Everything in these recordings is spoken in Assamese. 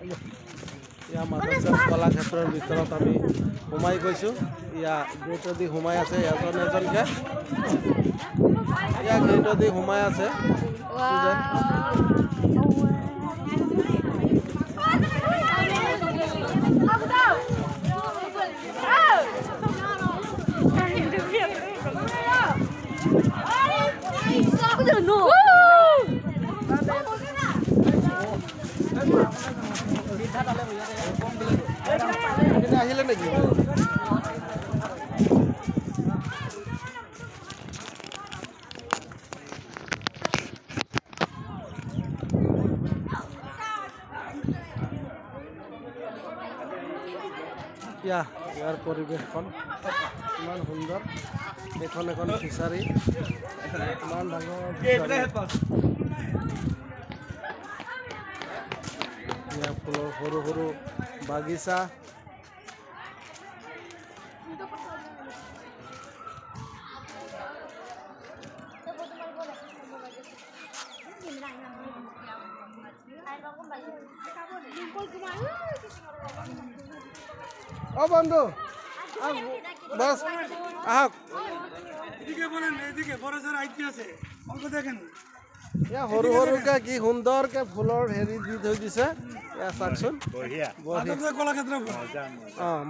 ইয়া মাধৱদেৱ কলাক্ষেত্ৰৰ ভিতৰত আমি সোমাই গৈছোঁ। ইয়া গেটেদি সোমাই আছে এজনকে। ইয়া গেটেদি সোমাই আছে আহিলে নেকি? ইয়াৰ পৰিৱেশখন ইমান সুন্দৰ। এইখন এখন ফিচাৰী, ইমান ডাঙৰ ইয়াৰ ফুলৰ সৰু সৰু বাগিচা। ও বন্ধু বাস আহক। সৰু সৰুকে কি সুন্দৰকে ফুলৰ হেৰি দি থৈ দিছে। চাওকচোন,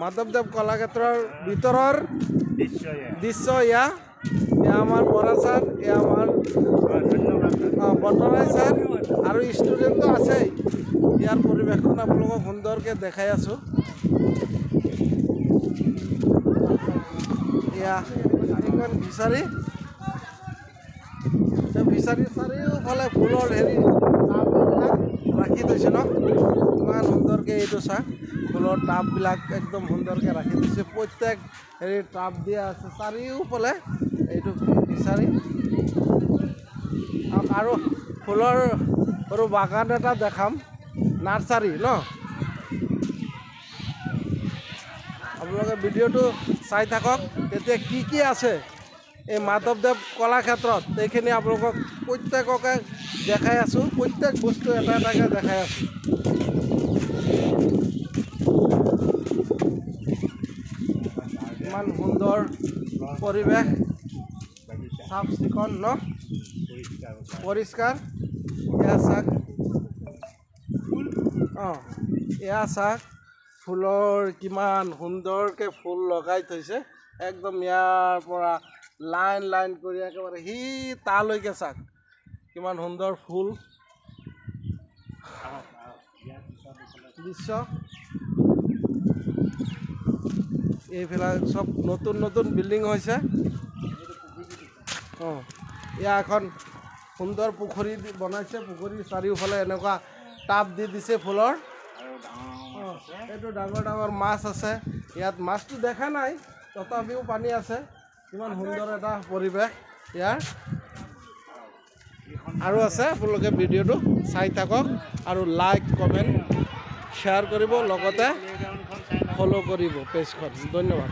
মাধৱদেৱ কলাক্ষেত্ৰৰ ভিতৰৰ দৃশ্য। ইয়া আমাৰ বৰা ছাৰ, ইয়া আমাৰ বতৰাই ছাৰ আৰু ষ্টুডেণ্টো আছেই। ইয়াৰ পৰিৱেশখন আপোনালোকক সুন্দৰকৈ দেখাই আছোঁ। এয়া এখন ফিচাৰী, ফিচাৰী চাৰিওফালে ফুলৰ হেৰি টাববিলাক ৰাখি থৈছে ন, ইমান সুন্দৰকৈ। এইটো চাওক, ফুলৰ টাববিলাক একদম সুন্দৰকৈ ৰাখি থৈছে। প্ৰত্যেক হেৰি টাব দিয়া আছে চাৰিওফালে। এইটো ফিচাৰী আৰু ফুলৰ সৰু বাগান এটা দেখাম, নাৰ্চাৰী ন। আপোনালোকে ভিডিঅ'টো চাই থাকক, তেতিয়া কি আছে এই মাধৱদেৱ কলাক্ষেত্ৰত এইখিনি আপোনালোকক প্ৰত্যেককে দেখাই আছোঁ। প্ৰত্যেক বস্তু এটা এটাকৈ দেখাই আছোঁ। ইমান সুন্দৰ পৰিৱেশ, চাফ চিকুণ ন, পৰিষ্কাৰ। এয়া চাওক, এয়া চাওক ফুলৰ কিমান সুন্দৰকৈ ফুল লগাই থৈছে। একদম ইয়াৰ পৰা লাইন লাইন কৰি একেবাৰে সি তালৈকে চাওক, কিমান সুন্দৰ ফুল দৃশ্য। এইফালে চব নতুন নতুন বিল্ডিং হৈছে। এয়া এখন সুন্দৰ পুখুৰী বনাইছে। পুখুৰীৰ চাৰিওফালে এনেকুৱা টাব দি দিছে ফুলৰ। এইটো ডাঙৰ ডাঙৰ মাছ আছে। ইয়াত মাছটো দেখা নাই, তথাপিও পানী আছে। ইমান সুন্দৰ এটা পৰিৱেশ ইয়াৰ। আৰু আছে, আপোনালোকে ভিডিঅ'টো চাই থাকক আৰু লাইক কমেণ্ট শ্বেয়াৰ কৰিব, লগতে ফ'ল' কৰিব পেজখন। ধন্যবাদ।